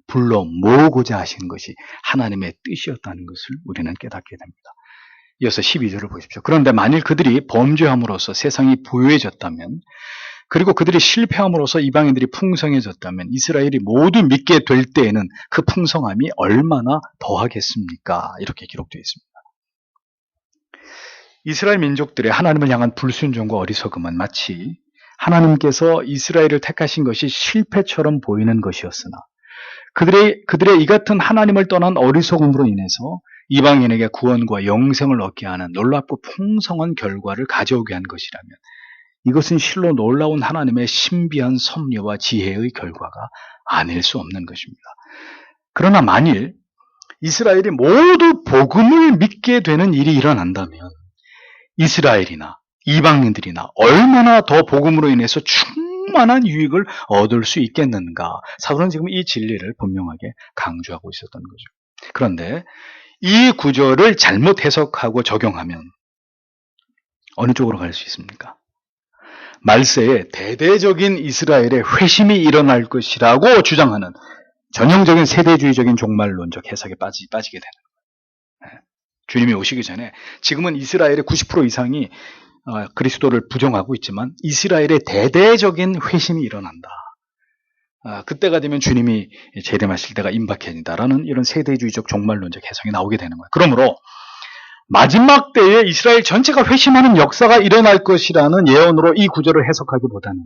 불러 모으고자 하신 것이 하나님의 뜻이었다는 것을 우리는 깨닫게 됩니다. 이어서 12절을 보십시오. 그런데 만일 그들이 범죄함으로써 세상이 부유해졌다면 그리고 그들이 실패함으로써 이방인들이 풍성해졌다면 이스라엘이 모두 믿게 될 때에는 그 풍성함이 얼마나 더하겠습니까? 이렇게 기록되어 있습니다. 이스라엘 민족들의 하나님을 향한 불순종과 어리석음은 마치 하나님께서 이스라엘을 택하신 것이 실패처럼 보이는 것이었으나 그들의 이 같은 하나님을 떠난 어리석음으로 인해서 이방인에게 구원과 영생을 얻게 하는 놀랍고 풍성한 결과를 가져오게 한 것이라면 이것은 실로 놀라운 하나님의 신비한 섭리와 지혜의 결과가 아닐 수 없는 것입니다. 그러나 만일 이스라엘이 모두 복음을 믿게 되는 일이 일어난다면 이스라엘이나 이방인들이나 얼마나 더 복음으로 인해서 충만한 유익을 얻을 수 있겠는가. 사도는 지금 이 진리를 분명하게 강조하고 있었던 거죠. 그런데 이 구절을 잘못 해석하고 적용하면 어느 쪽으로 갈 수 있습니까? 말세에 대대적인 이스라엘의 회심이 일어날 것이라고 주장하는 전형적인 세대주의적인 종말론적 해석에 빠지게 되는 거예요. 주님이 오시기 전에 지금은 이스라엘의 90% 이상이 그리스도를 부정하고 있지만 이스라엘의 대대적인 회심이 일어난다. 그때가 되면 주님이 재림하실 때가 임박해진다라는 이런 세대주의적 종말론적 해석이 나오게 되는 거예요. 그러므로 마지막 때에 이스라엘 전체가 회심하는 역사가 일어날 것이라는 예언으로 이 구절을 해석하기보다는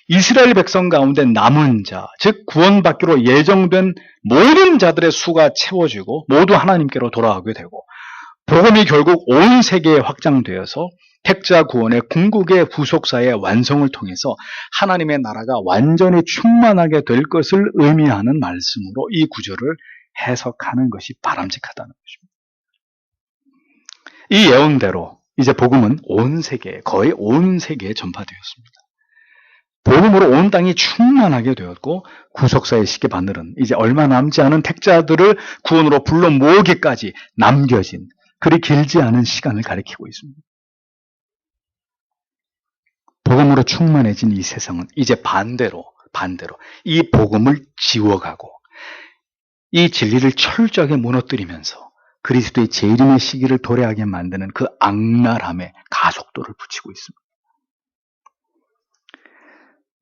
이스라엘 백성 가운데 남은 자, 즉 구원받기로 예정된 모든 자들의 수가 채워지고 모두 하나님께로 돌아가게 되고 복음이 결국 온 세계에 확장되어서 택자 구원의 궁극의 후속사의 완성을 통해서 하나님의 나라가 완전히 충만하게 될 것을 의미하는 말씀으로 이 구절을 해석하는 것이 바람직하다는 것입니다. 이 예언대로 이제 복음은 온 세계에, 거의 온 세계에 전파되었습니다. 복음으로 온 땅이 충만하게 되었고 구속사의 시기 바늘은 이제 얼마 남지 않은 택자들을 구원으로 불러 모으기까지 남겨진 그리 길지 않은 시간을 가리키고 있습니다. 복음으로 충만해진 이 세상은 이제 반대로 이 복음을 지워가고 이 진리를 철저하게 무너뜨리면서 그리스도의 재림의 시기를 도래하게 만드는 그 악랄함에 가속도를 붙이고 있습니다.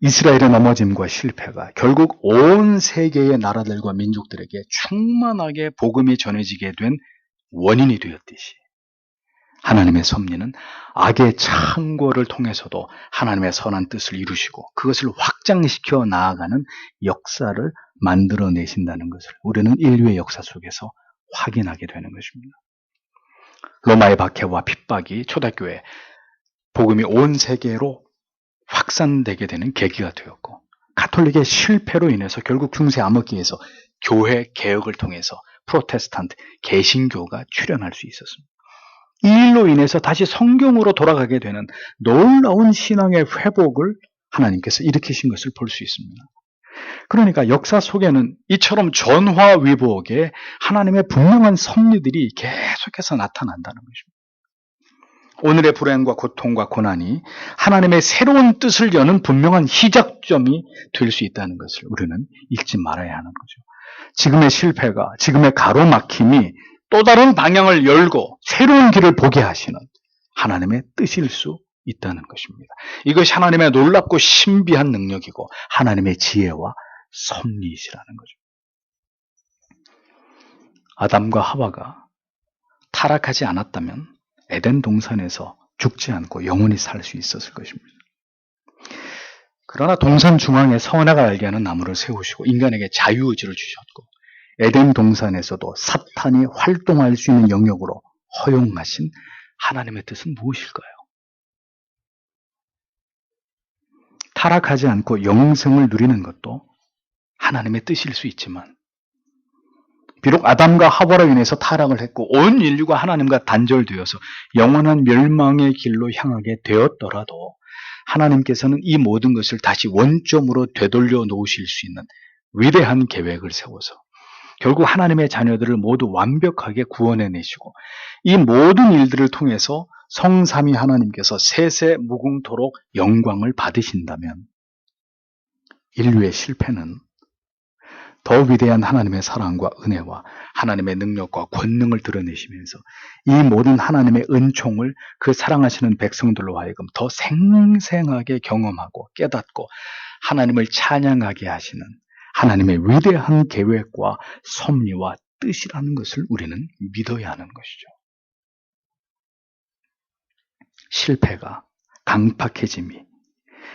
이스라엘의 넘어짐과 실패가 결국 온 세계의 나라들과 민족들에게 충만하게 복음이 전해지게 된 원인이 되었듯이 하나님의 섭리는 악의 창고를 통해서도 하나님의 선한 뜻을 이루시고 그것을 확장시켜 나아가는 역사를 만들어내신다는 것을 우리는 인류의 역사 속에서 확인하게 되는 것입니다. 로마의 박해와 핍박이 초대교회 복음이 온 세계로 확산되게 되는 계기가 되었고, 가톨릭의 실패로 인해서 결국 중세 암흑기에서 교회 개혁을 통해서 프로테스탄트, 개신교가 출현할 수 있었습니다. 이 일로 인해서 다시 성경으로 돌아가게 되는 놀라운 신앙의 회복을 하나님께서 일으키신 것을 볼 수 있습니다. 그러니까 역사 속에는 이처럼 전화위복의 하나님의 분명한 섭리들이 계속해서 나타난다는 것입니다. 오늘의 불행과 고통과 고난이 하나님의 새로운 뜻을 여는 분명한 시작점이 될 수 있다는 것을 우리는 잊지 말아야 하는 거죠. 지금의 실패가, 지금의 가로막힘이 또 다른 방향을 열고 새로운 길을 보게 하시는 하나님의 뜻일 수 있다는 것입니다. 이것이 하나님의 놀랍고 신비한 능력이고 하나님의 지혜와 섭리이시라는 거죠. 아담과 하와가 타락하지 않았다면 에덴 동산에서 죽지 않고 영원히 살 수 있었을 것입니다. 그러나 동산 중앙에 선악을 알게 하는 나무를 세우시고 인간에게 자유의지를 주셨고 에덴 동산에서도 사탄이 활동할 수 있는 영역으로 허용하신 하나님의 뜻은 무엇일까요? 타락하지 않고 영생을 누리는 것도 하나님의 뜻일 수 있지만 비록 아담과 하와로 인해서 타락을 했고 온 인류가 하나님과 단절되어서 영원한 멸망의 길로 향하게 되었더라도 하나님께서는 이 모든 것을 다시 원점으로 되돌려 놓으실 수 있는 위대한 계획을 세워서 결국 하나님의 자녀들을 모두 완벽하게 구원해내시고 이 모든 일들을 통해서 성삼위 하나님께서 세세 무궁토록 영광을 받으신다면 인류의 실패는 더 위대한 하나님의 사랑과 은혜와 하나님의 능력과 권능을 드러내시면서 이 모든 하나님의 은총을 그 사랑하시는 백성들로 하여금 더 생생하게 경험하고 깨닫고 하나님을 찬양하게 하시는 하나님의 위대한 계획과 섭리와 뜻이라는 것을 우리는 믿어야 하는 것이죠. 실패가, 강팍해짐이,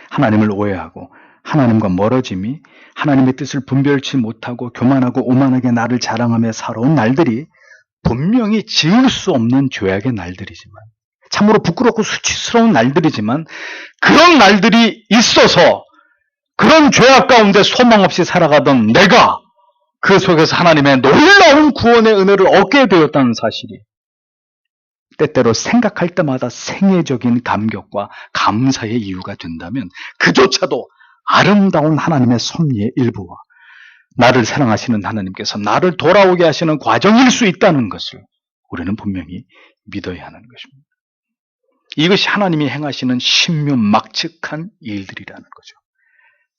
하나님을 오해하고 하나님과 멀어짐이, 하나님의 뜻을 분별치 못하고 교만하고 오만하게 나를 자랑하며 살아온 날들이 분명히 지울 수 없는 죄악의 날들이지만, 참으로 부끄럽고 수치스러운 날들이지만 그런 날들이 있어서 그런 죄악 가운데 소망 없이 살아가던 내가 그 속에서 하나님의 놀라운 구원의 은혜를 얻게 되었다는 사실이 때때로 생각할 때마다 생애적인 감격과 감사의 이유가 된다면 그조차도 아름다운 하나님의 섭리의 일부와 나를 사랑하시는 하나님께서 나를 돌아오게 하시는 과정일 수 있다는 것을 우리는 분명히 믿어야 하는 것입니다. 이것이 하나님이 행하시는 신묘막측한 일들이라는 거죠.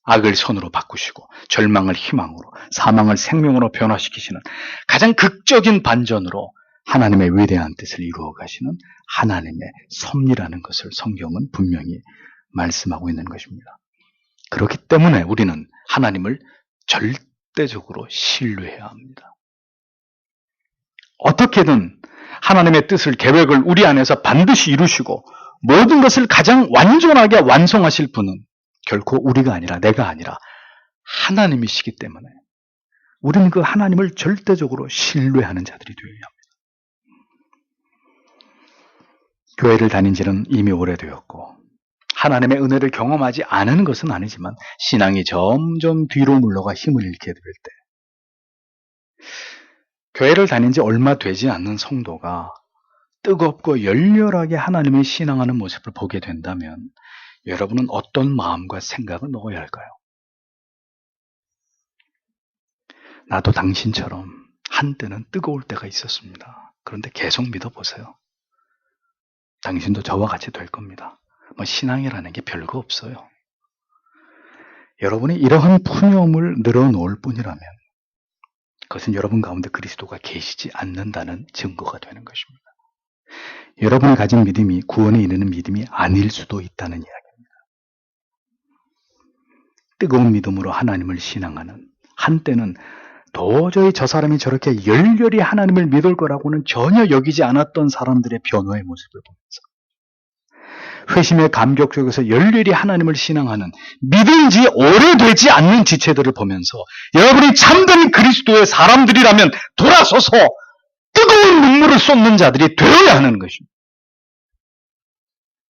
악을 선으로 바꾸시고 절망을 희망으로, 사망을 생명으로 변화시키시는 가장 극적인 반전으로 하나님의 위대한 뜻을 이루어 가시는 하나님의 섭리라는 것을 성경은 분명히 말씀하고 있는 것입니다. 그렇기 때문에 우리는 하나님을 절대적으로 신뢰해야 합니다. 어떻게든 하나님의 뜻을, 계획을 우리 안에서 반드시 이루시고 모든 것을 가장 완전하게 완성하실 분은 결코 우리가 아니라, 내가 아니라 하나님이시기 때문에 우리는 그 하나님을 절대적으로 신뢰하는 자들이 되어야 합니다. 교회를 다닌 지는 이미 오래되었고 하나님의 은혜를 경험하지 않은 것은 아니지만 신앙이 점점 뒤로 물러가 힘을 잃게 될 때, 교회를 다닌 지 얼마 되지 않는 성도가 뜨겁고 열렬하게 하나님을 신앙하는 모습을 보게 된다면 여러분은 어떤 마음과 생각을 먹어야 할까요? 나도 당신처럼 한때는 뜨거울 때가 있었습니다. 그런데 계속 믿어보세요. 당신도 저와 같이 될 겁니다. 신앙이라는 게 별거 없어요. 여러분이 이러한 푸념을 늘어놓을 뿐이라면 그것은 여러분 가운데 그리스도가 계시지 않는다는 증거가 되는 것입니다. 여러분이 가진 믿음이 구원에 이르는 믿음이 아닐 수도 있다는 이야기입니다. 뜨거운 믿음으로 하나님을 신앙하는, 한때는 도저히 저 사람이 저렇게 열렬히 하나님을 믿을 거라고는 전혀 여기지 않았던 사람들의 변화의 모습을 보면서 회심의 감격 속에서 열렬히 하나님을 신앙하는 믿은 지 오래되지 않는 지체들을 보면서 여러분이 참된 그리스도의 사람들이라면 돌아서서 뜨거운 눈물을 쏟는 자들이 되어야 하는 것입니다.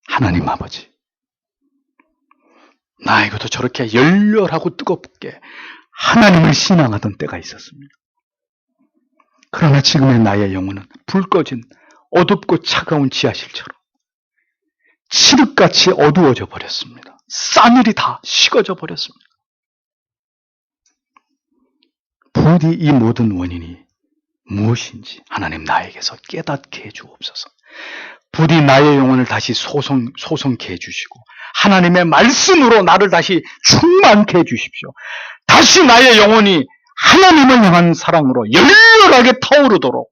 하나님 아버지, 나에게도 저렇게 열렬하고 뜨겁게 하나님을 신앙하던 때가 있었습니다. 그러나 지금의 나의 영혼은 불 꺼진 어둡고 차가운 지하실처럼 칠흑같이 어두워져 버렸습니다. 싸늘이 다 식어져 버렸습니다. 부디 이 모든 원인이 무엇인지 하나님 나에게서 깨닫게 해 주옵소서. 부디 나의 영혼을 다시 소성케 해 주시고 하나님의 말씀으로 나를 다시 충만케 해 주십시오. 다시 나의 영혼이 하나님을 향한 사랑으로 열렬하게 타오르도록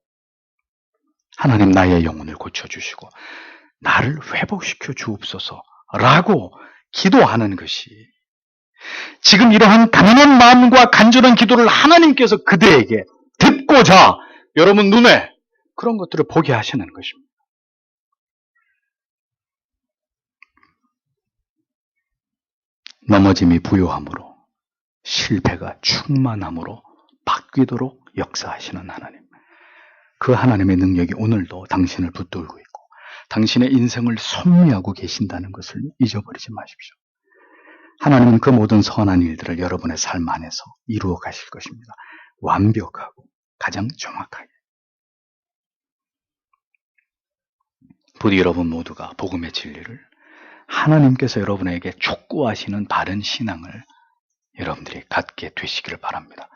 하나님 나의 영혼을 고쳐주시고 나를 회복시켜 주옵소서라고 기도하는 것이, 지금 이러한 가난한 마음과 간절한 기도를 하나님께서 그들에게 듣고자 여러분 눈에 그런 것들을 보게 하시는 것입니다. 넘어짐이 부요함으로, 실패가 충만함으로 바뀌도록 역사하시는 하나님, 그 하나님의 능력이 오늘도 당신을 붙들고 있고 당신의 인생을 섭리하고 계신다는 것을 잊어버리지 마십시오. 하나님은 그 모든 선한 일들을 여러분의 삶 안에서 이루어 가실 것입니다. 완벽하고 가장 정확하게. 부디 여러분 모두가 복음의 진리를, 하나님께서 여러분에게 촉구하시는 바른 신앙을 여러분들이 갖게 되시기를 바랍니다.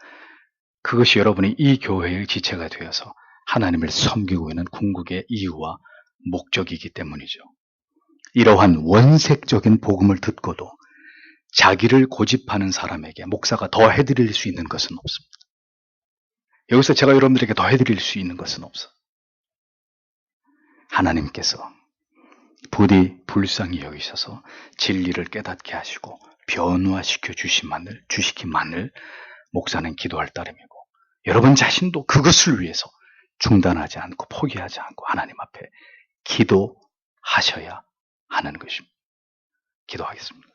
그것이 여러분이 이 교회의 지체가 되어서 하나님을 섬기고 있는 궁극의 이유와 목적이기 때문이죠. 이러한 원색적인 복음을 듣고도 자기를 고집하는 사람에게 목사가 더 해드릴 수 있는 것은 없습니다. 여기서 제가 여러분들에게 더 해드릴 수 있는 것은 없어요. 하나님께서 부디 불쌍히 여기셔서 진리를 깨닫게 하시고 변화시켜 주시기만을 목사는 기도할 따름이고, 여러분 자신도 그것을 위해서 중단하지 않고 포기하지 않고 하나님 앞에 기도하셔야 하는 것입니다. 기도하겠습니다.